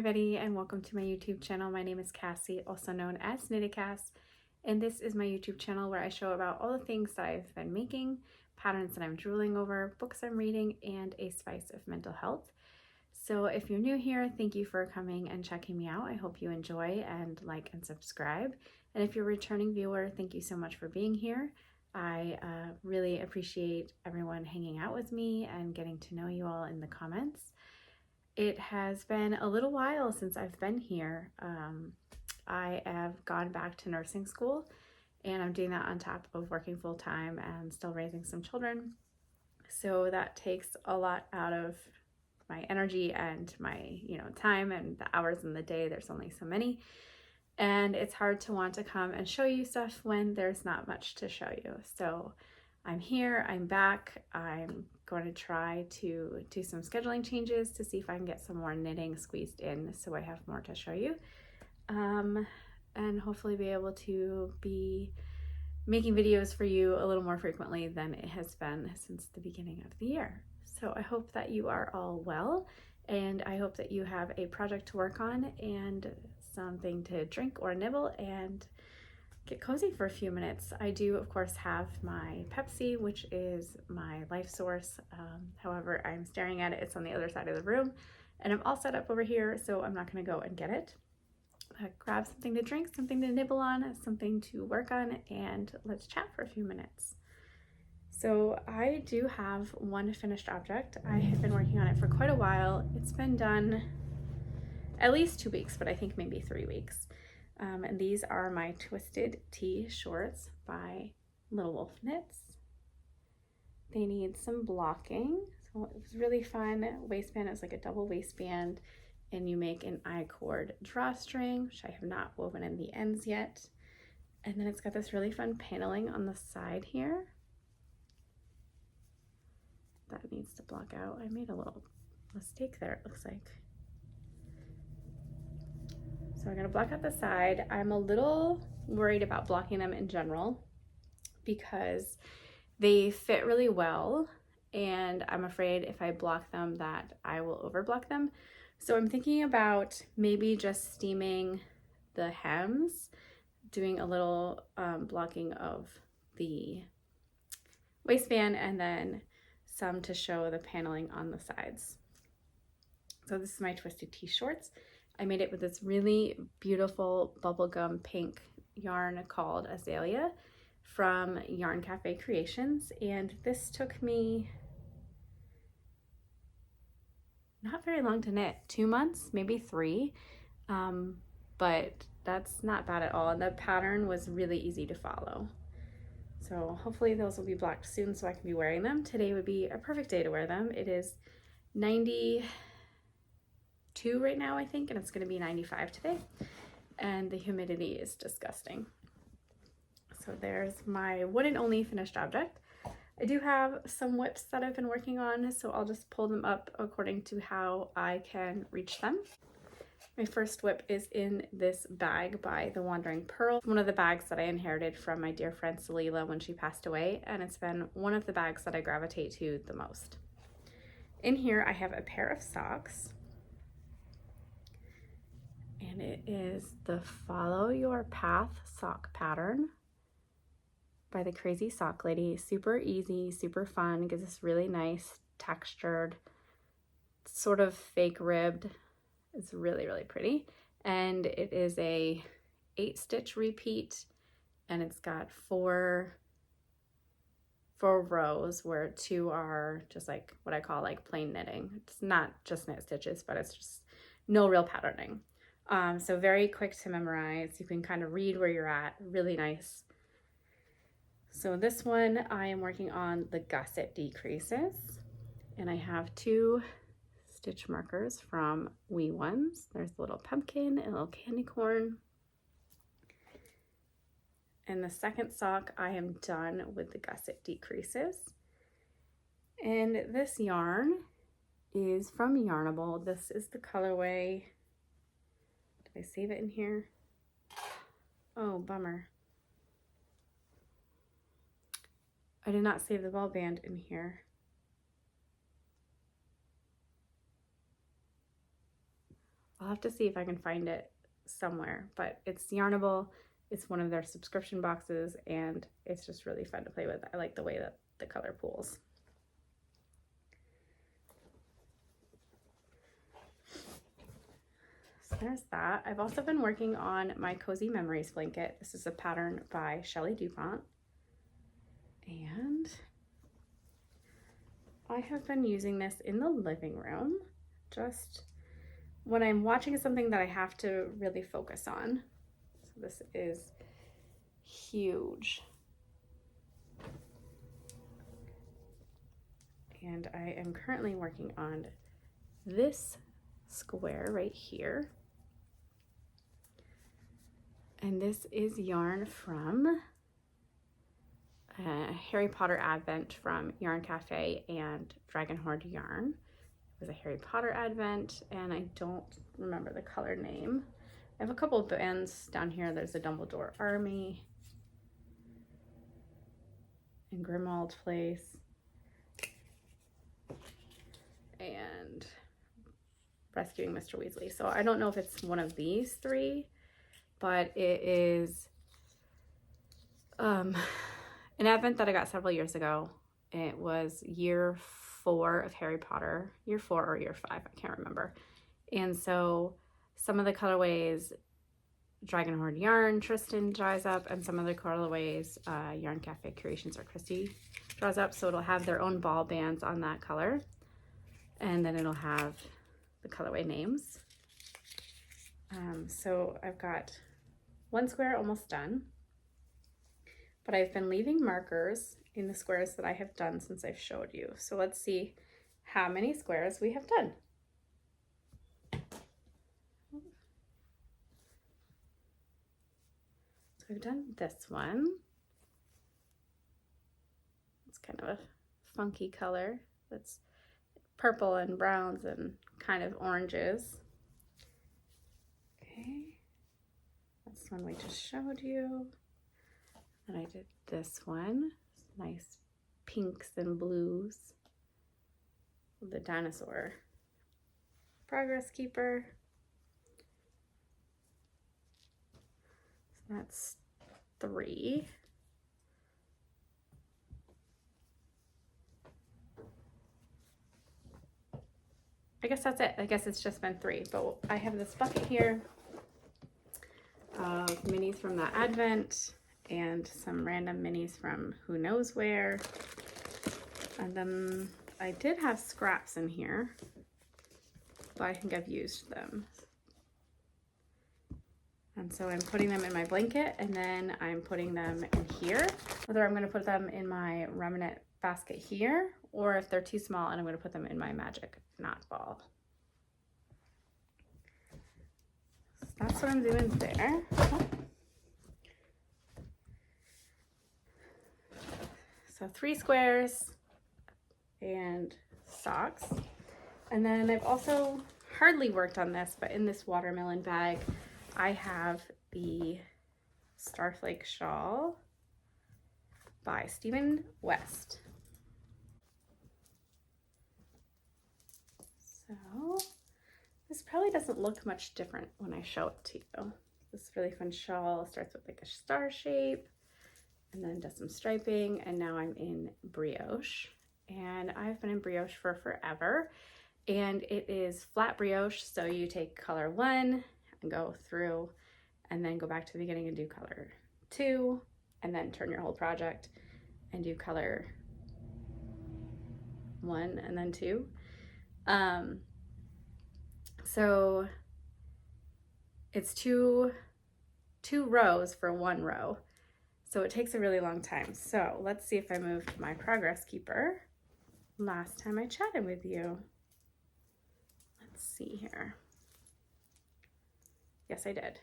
everybody, and welcome to my YouTube channel. My name is Cassie, also known as KnittaCass, and this is my YouTube channel where I show about all the things that I've been making, patterns that I'm drooling over, books I'm reading, and a spice of mental health. So if you're new here, thank you for coming and checking me out. I hope you enjoy and like and subscribe. And if you're a returning viewer, thank you so much for being here. I really appreciate everyone hanging out with me and getting to know you all in the comments. It has been a little while since I've been here. I have gone back to nursing school, and I'm doing that on top of working full-time and still raising some children. So that takes a lot out of my energy and my time and the hours in the day. There's only so many, and it's hard to want to come and show you stuff when there's not much to show you. So I'm here, I'm back. I'm going to try to do some scheduling changes to see if I can get some more knitting squeezed in so I have more to show you, and hopefully be able to be making videos for you a little more frequently than it has been since the beginning of the year. So I hope that you are all well, and I hope that you have a project to work on and something to drink or nibble and get cozy for a few minutes. I do, of course, have my Pepsi, which is my life source. However, I'm staring at it. It's on the other side of the room, and I'm all set up over here, so I'm not going to go and get it. Grab something to drink, something to nibble on, something to work on, and let's chat for a few minutes. So I do have one finished object. I have been working on it for quite a while. It's been done at least 2 weeks, but I think maybe 3 weeks. And these are my Twisted Tea shorts by Little Wolf Knits. They need some blocking, so it was really fun. Waistband is like a double waistband, and you make an I-cord drawstring, which I have not woven in the ends yet. And then it's got this really fun paneling on the side here. That needs to block out. I made a little mistake there, it looks like. So I'm gonna block out the side. I'm a little worried about blocking them in general because they fit really well, and I'm afraid if I block them that I will overblock them. So I'm thinking about maybe just steaming the hems, doing a little blocking of the waistband, and then some to show the paneling on the sides. So this is my Twisted Tea shorts. I made it with this really beautiful bubblegum pink yarn called Azalea from Yarn Cafe Creations, and this took me not very long to knit, 2 months, maybe 3, but that's not bad at all, and the pattern was really easy to follow. So hopefully those will be blocked soon so I can be wearing them. Today would be a perfect day to wear them. It is 92 right now, I think, and it's going to be 95 today, and the humidity is disgusting. So there's my one and only finished object. I do have some whips that I've been working on, so I'll just pull them up according to how I can reach them. My first whip is in this bag by The Wandering Pearl, one of the bags that I inherited from my dear friend Salila when she passed away, and it's been one of the bags that I gravitate to the most. In here I have a pair of socks, and it is the Follow Your Path sock pattern by the Crazy Sock Lady. Super easy, super fun, gives this really nice textured, sort of fake ribbed. It's really, really pretty. And it is a 8-stitch repeat, and it's got four rows where 2 are just like what I call like plain knitting. It's not just knit stitches, but it's just no real patterning. So very quick to memorize. You can kind of read where you're at. Really nice. So this one I am working on the gusset decreases, and I have 2 stitch markers from Wee Ones. There's a little pumpkin and a little candy corn. And the second sock I am done with the gusset decreases. And this yarn is from Yarnable. This is the colorway. Did I save it in here? Oh, bummer. I did not save the ball band in here. I'll have to see if I can find it somewhere, but it's Yarnable. It's one of their subscription boxes, and it's just really fun to play with. I like the way that the color pools. So there's that. I've also been working on my Cozy Memories blanket. This is a pattern by Shelley DuPont. And I have been using this in the living room, just when I'm watching something that I have to really focus on. So this is huge. And I am currently working on this square right here. And this is yarn from Harry Potter Advent from Yarn Cafe and Dragon Horde Yarn. It was a Harry Potter Advent, and I don't remember the color name. I have a couple of bands down here. There's a Dumbledore Army and Grimmauld Place and Rescuing Mr. Weasley. So I don't know if it's one of these three, but it is an advent that I got several years ago. It was year 4 of Harry Potter, year 4 or year 5, I can't remember. And so some of the colorways, Dragon Horde Yarn, Tristan draws up, and some of the colorways, Yarn Cafe Creations or Christy draws up. So it'll have their own ball bands on that color, and then it'll have the colorway names. So I've got one square almost done, but I've been leaving markers in the squares that I have done since I've showed you. So let's see how many squares we have done. So I've done this one. It's kind of a funky color. That's purple and browns and kind of oranges. Okay, that's one we just showed you. And I did this one, nice pinks and blues. The dinosaur progress keeper. So that's 3. I guess that's it. I guess it's just been 3, but I have this bucket here of minis from the Advent and some random minis from who knows where. And then I did have scraps in here, but I think I've used them. And so I'm putting them in my blanket, and then I'm putting them in here. Whether I'm gonna put them in my remnant basket here, or if they're too small, and I'm gonna put them in my magic knot ball. So that's what I'm doing there. So 3 squares and socks. And then I've also hardly worked on this, but in this watermelon bag, I have the Starflake Shawl by Stephen West. So this probably doesn't look much different when I show it to you. This really fun shawl starts with like a star shape and then does some striping, and now I'm in brioche, and I've been in brioche for forever, and it is flat brioche. So you take color 1 and go through, and then go back to the beginning and do color 2, and then turn your whole project and do color 1 and then 2. So it's two rows for 1 row. So it takes a really long time. So let's see if I moved my progress keeper last time I chatted with you. Let's see here. Yes, I did.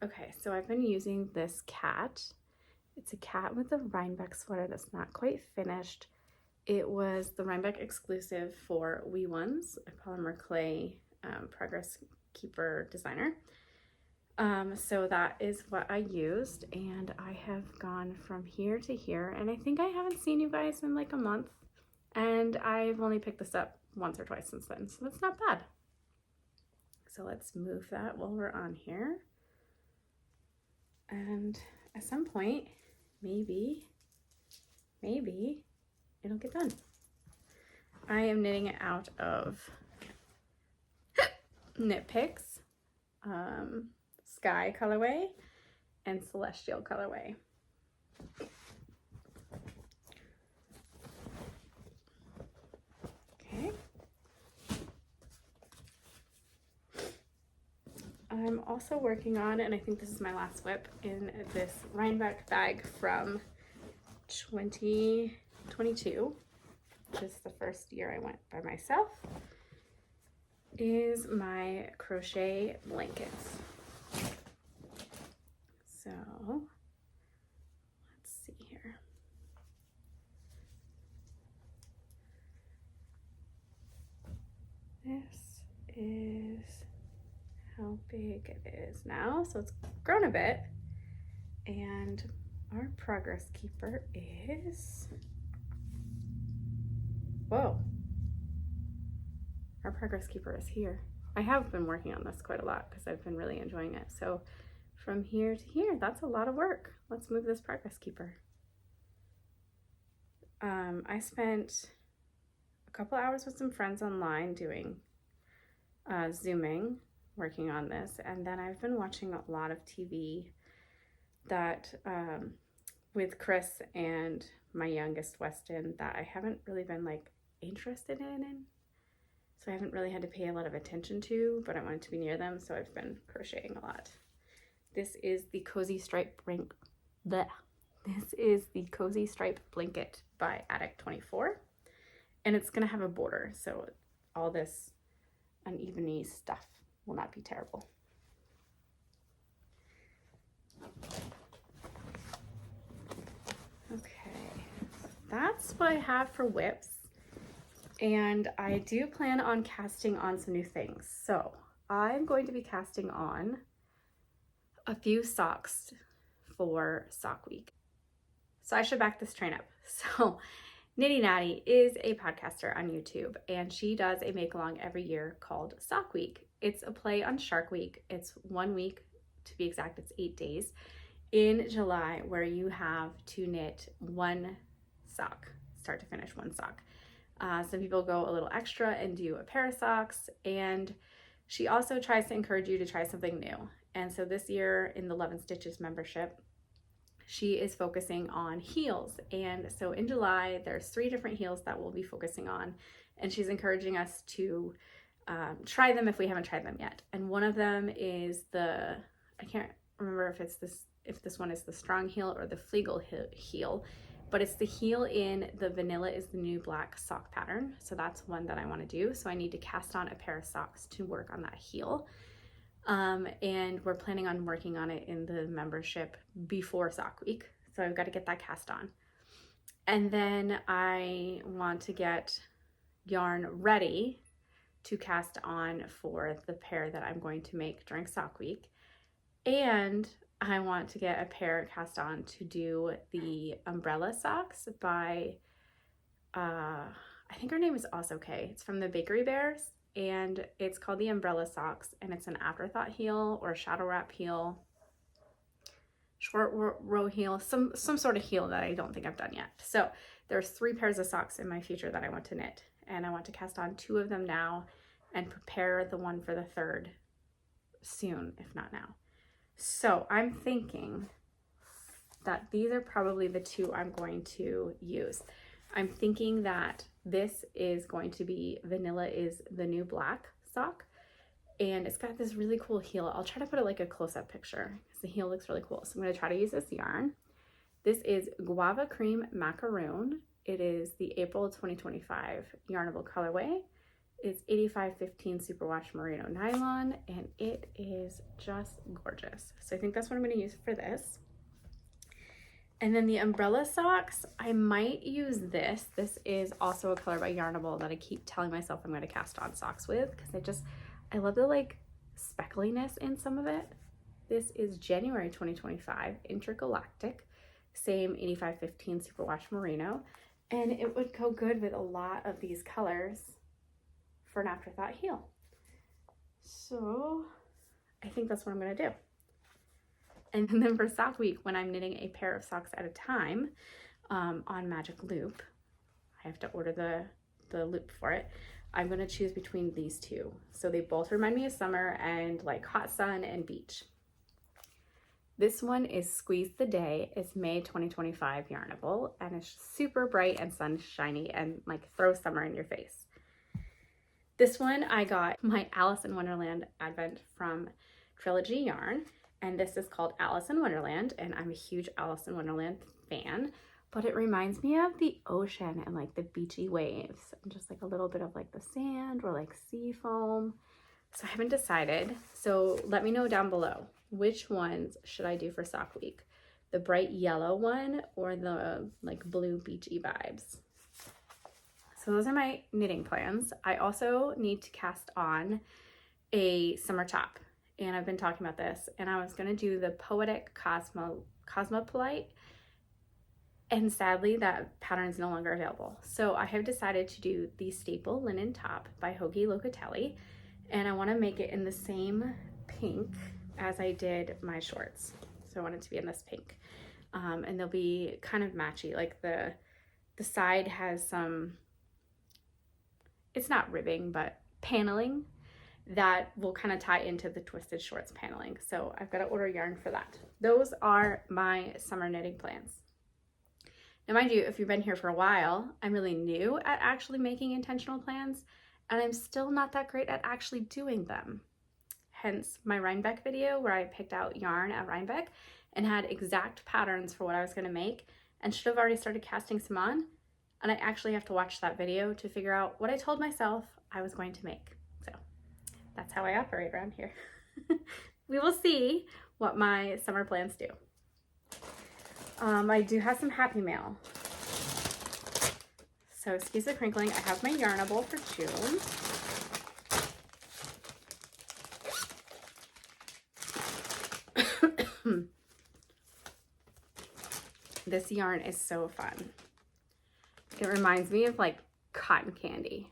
Okay, so I've been using this cat. It's a cat with a Rhinebeck sweater that's not quite finished. It was the Rhinebeck exclusive for Wee Ones, a polymer clay progress keeper designer. So that is what I used, and I have gone from here to here, and I think I haven't seen you guys in like a month, and I've only picked this up once or twice since then, so that's not bad. So let's move that while we're on here. And at some point, maybe it'll get done. I am knitting it out of Knit Picks, Sky colorway, and Celestial colorway. Okay. I'm also working on, and I think this is my last whip, in this Rhinebeck bag from 2022, which is the first year I went by myself, is my crochet blankets. So let's see here. This is how big it is now. So it's grown a bit. And our progress keeper is, whoa. Our progress keeper is here. I have been working on this quite a lot because I've been really enjoying it. So from here to here, that's a lot of work. Let's move this progress keeper. I spent a couple hours with some friends online doing Zooming, working on this, and then I've been watching a lot of TV that with Chris and my youngest Weston that I haven't really been like interested in. So I haven't really had to pay a lot of attention to, but I wanted to be near them, so I've been crocheting a lot. This is the Cozy Stripe This is the Cozy Stripe Blanket by Addict24, and it's gonna have a border, so all this uneven stuff will not be terrible. Okay, that's what I have for whips. And I do plan on casting on some new things. So I'm going to be casting on a few socks for Sock Week. So I should back this train up. So Nitty Natty is a podcaster on YouTube, and she does a make-along every year called Sock Week. It's a play on Shark Week. It's 1 week, to be exact, it's 8 days in July, where you have to knit one sock, start to finish one sock. Some people go a little extra and do a pair of socks, and she also tries to encourage you to try something new. And so this year in the Love and Stitches membership, she is focusing on heels. And so in July, there's 3 different heels that we'll be focusing on, and she's encouraging us to try them if we haven't tried them yet. And one of them is I can't remember if this one is the strong heel or the Flegel heel, but it's the heel in the Vanilla is the New Black sock pattern. So that's one that I want to do. So I need to cast on a pair of socks to work on that heel. And we're planning on working on it in the membership before Sock Week. So I've got to get that cast on. And then I want to get yarn ready to cast on for the pair that I'm going to make during Sock Week. And I want to get a pair cast on to do the umbrella socks by, I think her name is Also Kay. It's from the Bakery Bears, and it's called the umbrella socks, and it's an afterthought heel or shadow wrap heel, short row heel, some sort of heel that I don't think I've done yet. So there's 3 pairs of socks in my future that I want to knit, and I want to cast on 2 of them now and prepare the one for the 3rd soon, if not now. So I'm thinking that these are probably the 2 I'm going to use. I'm thinking that this is going to be Vanilla is the New Black sock, and it's got this really cool heel. I'll try to put it like a close-up picture because the heel looks really cool. So I'm going to try to use this yarn. This is Guava Cream Macaroon. It is the April 2025 Yarnable colorway. It's 8515 Superwash Merino Nylon, and it is just gorgeous. So I think that's what I'm going to use for this. And then the umbrella socks, I might use this. This is also a color by Yarnable that I keep telling myself I'm going to cast on socks with because I love the like speckliness in some of it. This is January 2025 Intergalactic, same 8515 Superwash Merino, and it would go good with a lot of these colors for an afterthought heel. So I think that's what I'm going to do. And then for sock week, when I'm knitting a pair of socks at a time on Magic Loop, I have to order the loop for it. I'm going to choose between these two. So they both remind me of summer and like hot sun and beach. This one is Squeeze the Day. It's May 2025 Yarnable, and it's super bright and sunshiny and like throw summer in your face. This one I got my Alice in Wonderland Advent from Trilogy Yarn, and this is called Alice in Wonderland, and I'm a huge Alice in Wonderland fan, but it reminds me of the ocean and like the beachy waves and just like a little bit of like the sand or like sea foam. So I haven't decided. So let me know down below, which ones should I do for sock week? The bright yellow one or the like blue beachy vibes? So those are my knitting plans. I also need to cast on a summer top, and I've been talking about this, and I was going to do the Poetic Cosmopolite, and sadly that pattern is no longer available. So I have decided to do the Staple Linen Top by Hoagie Locatelli, and I want to make it in the same pink as I did my shorts. So I want it to be in this pink, and they'll be kind of matchy. Like the side has some, it's not ribbing, but paneling that will kind of tie into the Twisted Shorts paneling. So I've got to order yarn for that. Those are my summer knitting plans. Now, mind you, if you've been here for a while, I'm really new at actually making intentional plans, and I'm still not that great at actually doing them. Hence my Rhinebeck video where I picked out yarn at Rhinebeck and had exact patterns for what I was going to make and should have already started casting some on. And I actually have to watch that video to figure out what I told myself I was going to make. So that's how I operate around here. We will see what my summer plans do. I do have some happy mail. So excuse the crinkling. I have my Yarnable for June. This yarn is so fun. It reminds me of like cotton candy.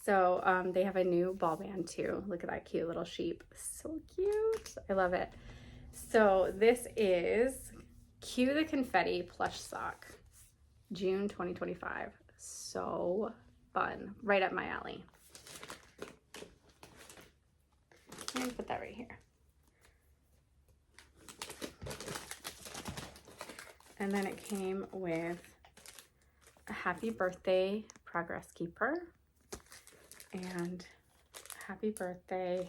So they have a new ball band too. Look at that cute little sheep. So cute. I love it. So this is Cue the Confetti plush sock, June 2025. So fun. Right up my alley. I'm gonna put that right here. And then it came with a happy birthday progress keeper and happy birthday,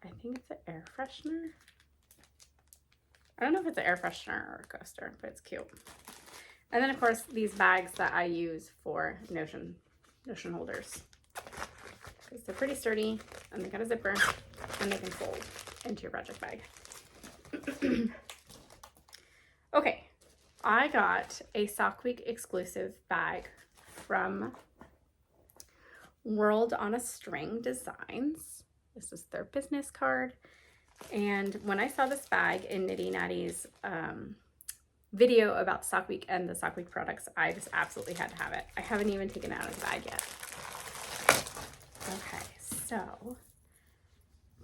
I think it's an air freshener. I don't know if it's an air freshener or a coaster, but it's cute. And then of course these bags that I use for notion holders, because they're pretty sturdy and they got a zipper and they can fold into your project bag. Okay, I got a Sock Week exclusive bag from World on a String Designs. This is their business card. And when I saw this bag in Nitty Natty's video about Sock Week and the Sock Week products, I just absolutely had to have it. I haven't even taken it out of the bag yet. Okay, so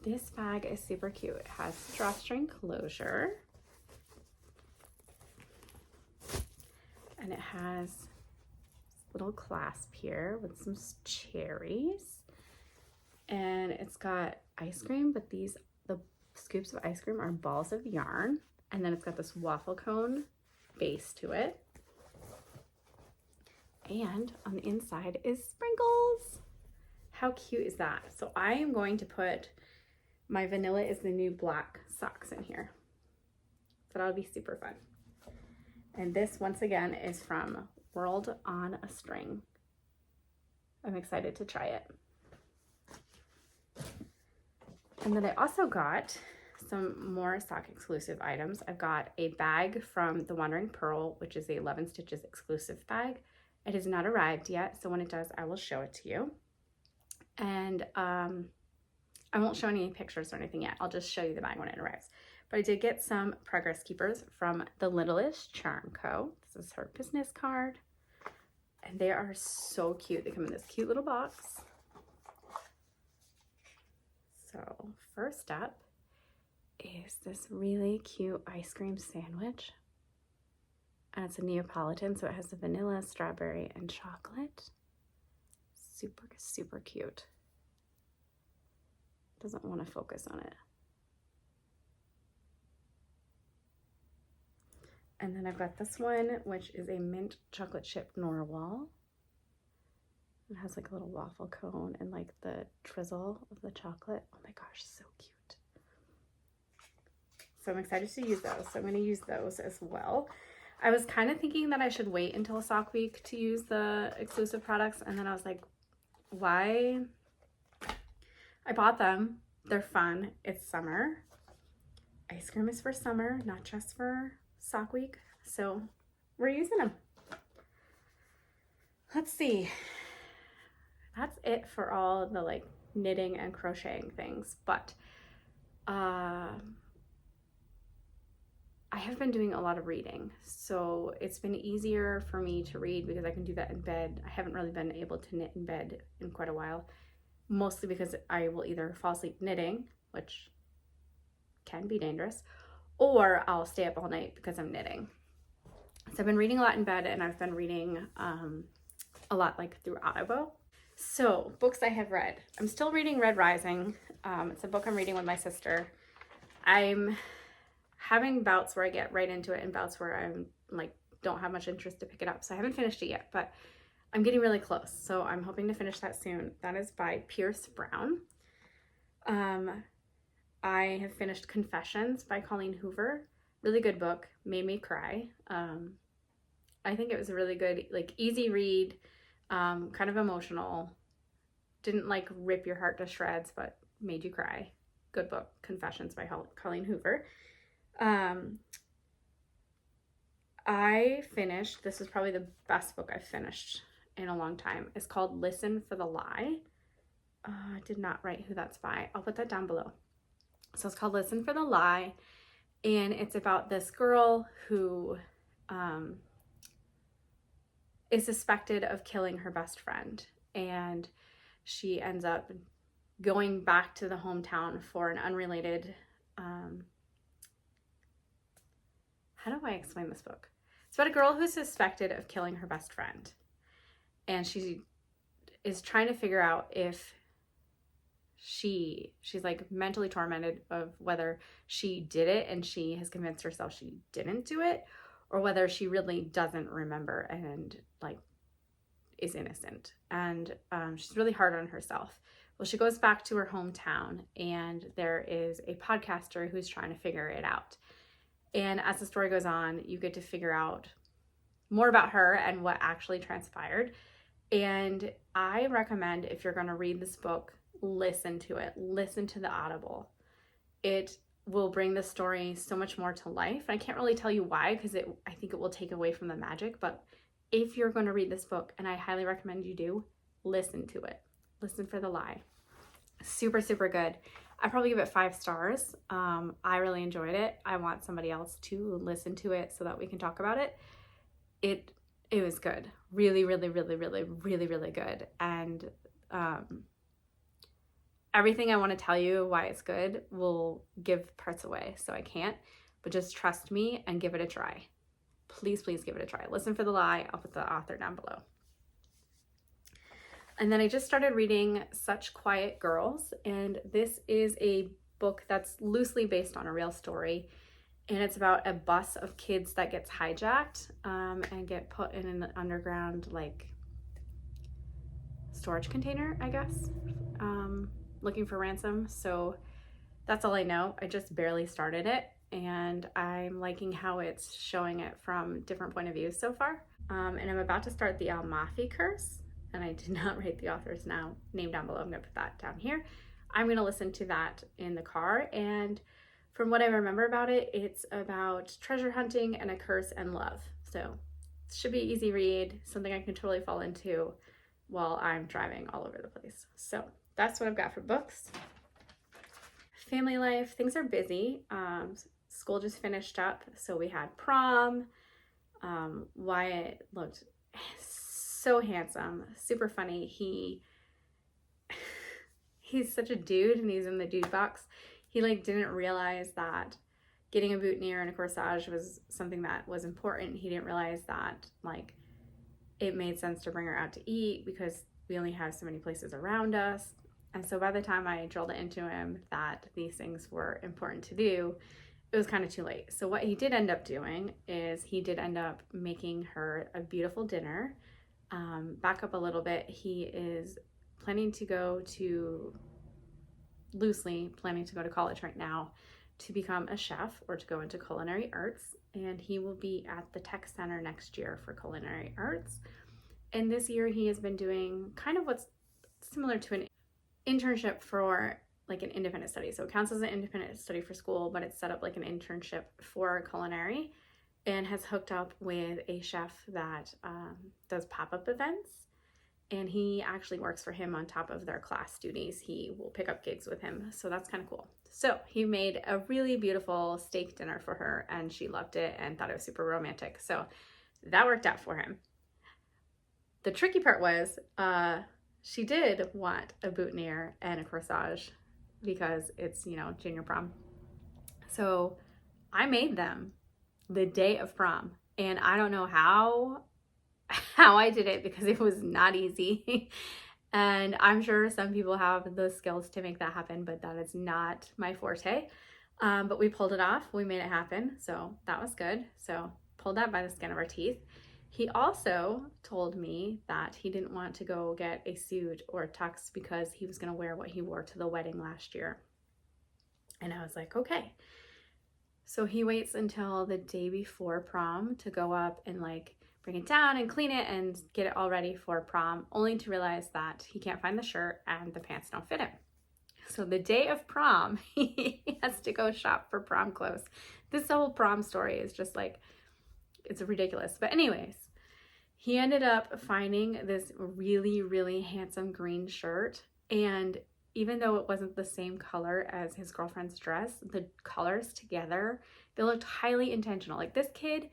this bag is super cute. It has drawstring closure. And it has a little clasp here with some cherries. And it's got ice cream, but the scoops of ice cream are balls of yarn. And then it's got this waffle cone base to it. And on the inside is sprinkles. How cute is that? So I am going to put my Vanilla is the New Black socks in here. So that'll be super fun. And this, once again, is from World on a String. I'm excited to try it. And then I also got some more sock exclusive items. I've got a bag from The Wandering Pearl, which is a 11 Stitches exclusive bag. It has not arrived yet, so when it does, I will show it to you. And I won't show any pictures or anything yet. I'll just show you the bag when it arrives. But I did get some progress keepers from The Littlest Charm Co. This is her business card. And they are so cute. They come in this cute little box. So first up is this really cute ice cream sandwich. And it's a Neapolitan, so it has the vanilla, strawberry, and chocolate. Super, super cute. Doesn't want to focus on it. And then I've got this one, which is a mint chocolate chip narwhal. It has like a little waffle cone and like the drizzle of the chocolate. Oh my gosh, so cute. So I'm excited to use those. So I'm going to use those as well. I was kind of thinking that I should wait until Sock Week to use the exclusive products. And then I was like, why? I bought them. They're fun. It's summer. Ice cream is for summer, not just for Sock Week. So we're using them. Let's see. That's it for all the like knitting and crocheting things. But I have been doing a lot of reading, so it's been easier for me to read because I can do that in bed. I haven't really been able to knit in bed in quite a while, mostly because I will either fall asleep knitting, which can be dangerous, or I'll stay up all night because I'm knitting. So I've been reading a lot in bed, and I've been reading a lot like through Audible. So books I have read. I'm still reading Red Rising. It's a book I'm reading with my sister. I'm having bouts where I get right into it and bouts where I'm like don't have much interest to pick it up. So I haven't finished it yet, but I'm getting really close. So I'm hoping to finish that soon. That is by Pierce Brown. I have finished Confessions by Colleen Hoover. Really good book. Made me cry. I think it was a really good, like easy read, kind of emotional. Didn't like rip your heart to shreds, but made you cry. Good book. Confessions by Colleen Hoover. I finished, this is probably the best book I've finished in a long time. It's called Listen for the Lie. I did not write who that's by. I'll put that down below. So it's called Listen for the Lie, and it's about this girl who is suspected of killing her best friend, and she ends up going back to the hometown for an unrelated how do I explain this book? It's about a girl who's suspected of killing her best friend. And she is trying to figure out if she's like mentally tormented of whether she did it and she has convinced herself she didn't do it, or whether she really doesn't remember and like is innocent. And she's really hard on herself. Well, she goes back to her hometown, and there is a podcaster who's trying to figure it out. And as the story goes on, you get to figure out more about her and what actually transpired. And I recommend, if you're going to read this book, listen to it. Listen to the Audible. It will bring the story so much more to life. And I can't really tell you why, because I think it will take away from the magic. But if you're going to read this book, and I highly recommend you do, listen to it. Listen for the Lie. Super, super good. I probably give it 5 stars. I really enjoyed it. I want somebody else to listen to it so that we can talk about it. It was good. Really, really, really, really, really, really good. And everything I want to tell you why it's good will give parts away, so I can't. But just trust me and give it a try. Please, please give it a try. Listen for the Lie. I'll put the author down below. And then I just started reading Such Quiet Girls, and this is a book that's loosely based on a real story, and it's about a bus of kids that gets hijacked and get put in an underground like storage container, I guess, looking for ransom. So that's all I know. I just barely started it, and I'm liking how it's showing it from different point of views so far. And I'm about to start the Almafi Curse. And I did not write the author's name down below. I'm going to put that down here. I'm going to listen to that in the car. And from what I remember about it, it's about treasure hunting and a curse and love. So it should be easy read, something I can totally fall into while I'm driving all over the place. So that's what I've got for books. Family life, things are busy. School just finished up, so we had prom. Wyatt looked so handsome, super funny. He he's such a dude and he's in the dude box. He like didn't realize that getting a boutonniere and a corsage was something that was important. He didn't realize that like it made sense to bring her out to eat because we only have so many places around us. And so by the time I drilled it into him that these things were important to do, it was kind of too late. So what he did end up doing is he did end up making her a beautiful dinner. Back up a little bit, he is loosely planning to go to college right now to become a chef or to go into culinary arts. And he will be at the tech center next year for culinary arts. And this year he has been doing kind of what's similar to an internship for like an independent study. So it counts as an independent study for school, but it's set up like an internship for culinary, and has hooked up with a chef that does pop-up events. And he actually works for him on top of their class duties. He will pick up gigs with him. So that's kind of cool. So he made a really beautiful steak dinner for her and she loved it and thought it was super romantic. So that worked out for him. The tricky part was she did want a boutonniere and a corsage because it's, junior prom. So I made them the day of prom, and I don't know how I did it because it was not easy. And I'm sure some people have the skills to make that happen, but that is not my forte. But we pulled it off. We made it happen. So that was good. So pulled that by the skin of our teeth. He also told me that he didn't want to go get a suit or a tux because he was going to wear what he wore to the wedding last year. And I was like, okay. So he waits until the day before prom to go up and like bring it down and clean it and get it all ready for prom, only to realize that he can't find the shirt and the pants don't fit him. So the day of prom, he has to go shop for prom clothes. This whole prom story is just like, it's ridiculous. But anyways, he ended up finding this really, really handsome green shirt. And even though it wasn't the same color as his girlfriend's dress, the colors together, they looked highly intentional. Like this kid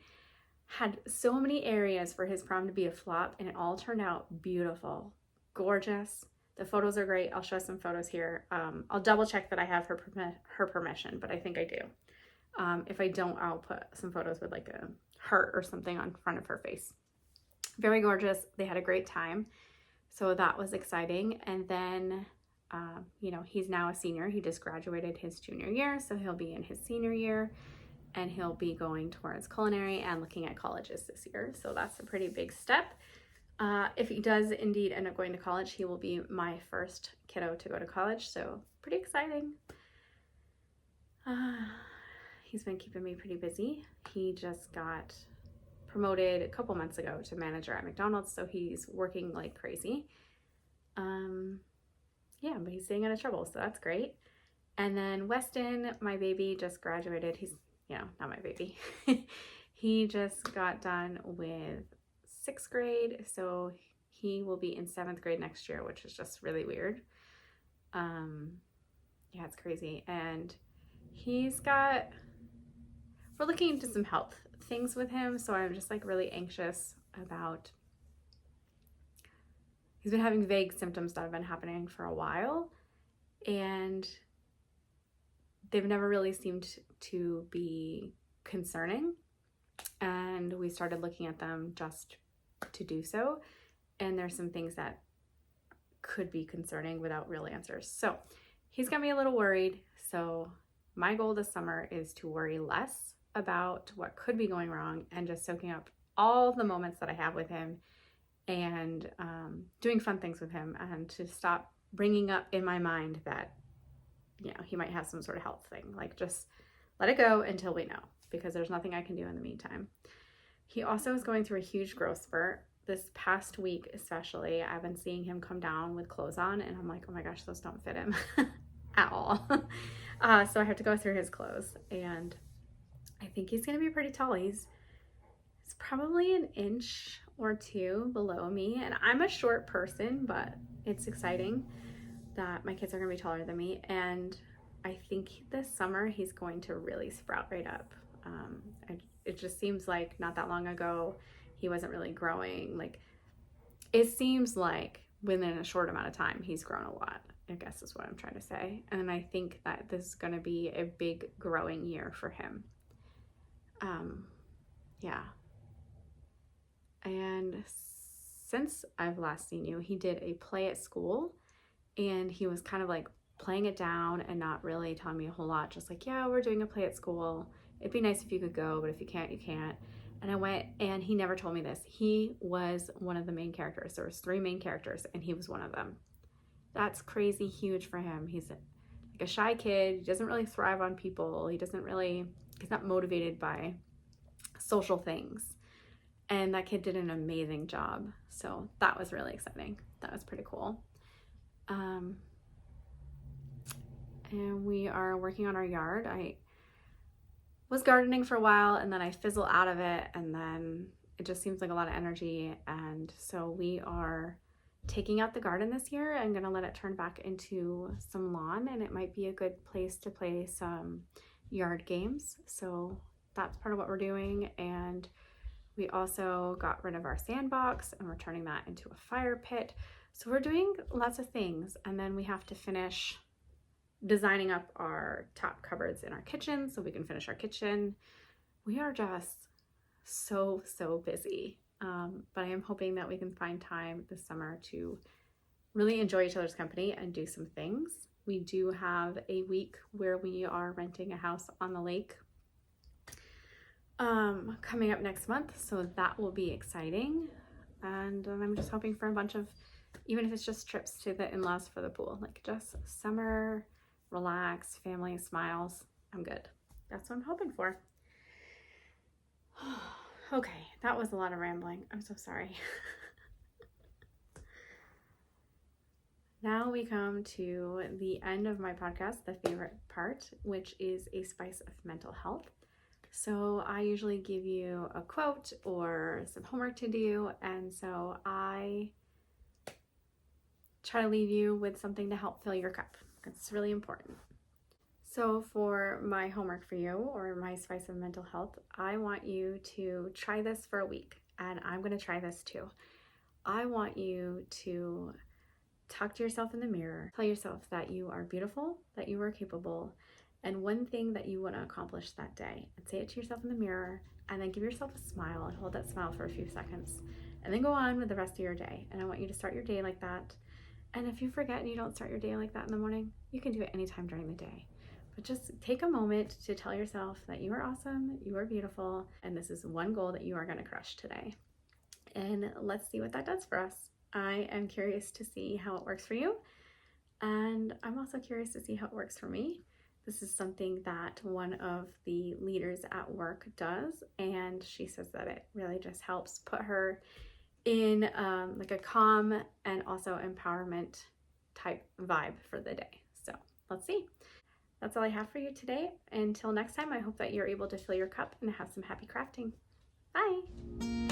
had so many areas for his prom to be a flop, and it all turned out beautiful, gorgeous. The photos are great. I'll show some photos here. I'll double check that I have her permission, but I think I do. If I don't, I'll put some photos with like a heart or something on front of her face. Very gorgeous. They had a great time. So that was exciting. And then, he's now a senior. He just graduated his junior year. So he'll be in his senior year and he'll be going towards culinary and looking at colleges this year. So that's a pretty big step. If he does indeed end up going to college, he will be my first kiddo to go to college. So pretty exciting. He's been keeping me pretty busy. He just got promoted a couple months ago to manager at McDonald's, so he's working like crazy. But he's staying out of trouble, so that's great. And then Weston, my baby, just graduated. He's, not my baby. He just got done with 6th grade, so he will be in 7th grade next year, which is just really weird. It's crazy. And we're looking into some health things with him, so I'm just like really anxious about, he's been having vague symptoms that have been happening for a while, and they've never really seemed to be concerning, and we started looking at them just to do so, and there's some things that could be concerning without real answers. So he's got me a little worried. So my goal this summer is to worry less about what could be going wrong and just soaking up all the moments that I have with him and doing fun things with him, and to stop bringing up in my mind that, he might have some sort of health thing. Like, just let it go until we know, because there's nothing I can do in the meantime. He also is going through a huge growth spurt. This past week especially, I've been seeing him come down with clothes on, and I'm like, oh my gosh, those don't fit him at all. So I have to go through his clothes, and I think he's going to be pretty tall. He's probably an inch or two below me, and I'm a short person, but it's exciting that my kids are going to be taller than me, and I think this summer he's going to really sprout right up. It just seems like not that long ago he wasn't really growing. Like, it seems like within a short amount of time he's grown a lot, I guess is what I'm trying to say. And I think that this is going to be a big growing year for him. Yeah. And since I've last seen you, he did a play at school, and he was kind of like playing it down and not really telling me a whole lot. Just like, yeah, we're doing a play at school. It'd be nice if you could go, but if you can't, you can't. And I went, and he never told me this. He was one of the main characters. There was 3 main characters, and he was one of them. That's crazy huge for him. He's like a shy kid. He doesn't really thrive on people. He's not motivated by social things. And that kid did an amazing job. So that was really exciting. That was pretty cool. And we are working on our yard. I was gardening for a while, and then I fizzle out of it, and then it just seems like a lot of energy. And so we are taking out the garden this year. I'm gonna let it turn back into some lawn, and it might be a good place to play some yard games. So that's part of what we're doing. And we also got rid of our sandbox, and we're turning that into a fire pit. So we're doing lots of things. And then we have to finish designing up our top cupboards in our kitchen so we can finish our kitchen. We are just so busy. But I am hoping that we can find time this summer to really enjoy each other's company and do some things. We do have a week where we are renting a house on the lake coming up next month, so that will be exciting. And I'm just hoping for a bunch of, even if it's just trips to the in-laws for the pool, like just summer, relax, family, smiles. I'm good. That's what I'm hoping for. Okay, that was a lot of rambling. I'm so sorry. Now we come to the end of my podcast, the favorite part, which is a spice of mental health. So I usually give you a quote or some homework to do, and so I try to leave you with something to help fill your cup. It's really important. So for my homework for you, or my spice of mental health, I want you to try this for a week, and I'm going to try this too. I want you to talk to yourself in the mirror, tell yourself that you are beautiful, that you are capable, and one thing that you want to accomplish that day. And say it to yourself in the mirror, and then give yourself a smile and hold that smile for a few seconds, and then go on with the rest of your day. And I want you to start your day like that. And if you forget and you don't start your day like that in the morning, you can do it anytime during the day. But just take a moment to tell yourself that you are awesome, you are beautiful, and this is one goal that you are going to crush today. And let's see what that does for us. I am curious to see how it works for you, and I'm also curious to see how it works for me. This is something that one of the leaders at work does, and she says that it really just helps put her in like a calm and also empowerment type vibe for the day. So let's see. That's all I have for you today. Until next time, I hope that you're able to fill your cup and have some happy crafting. Bye.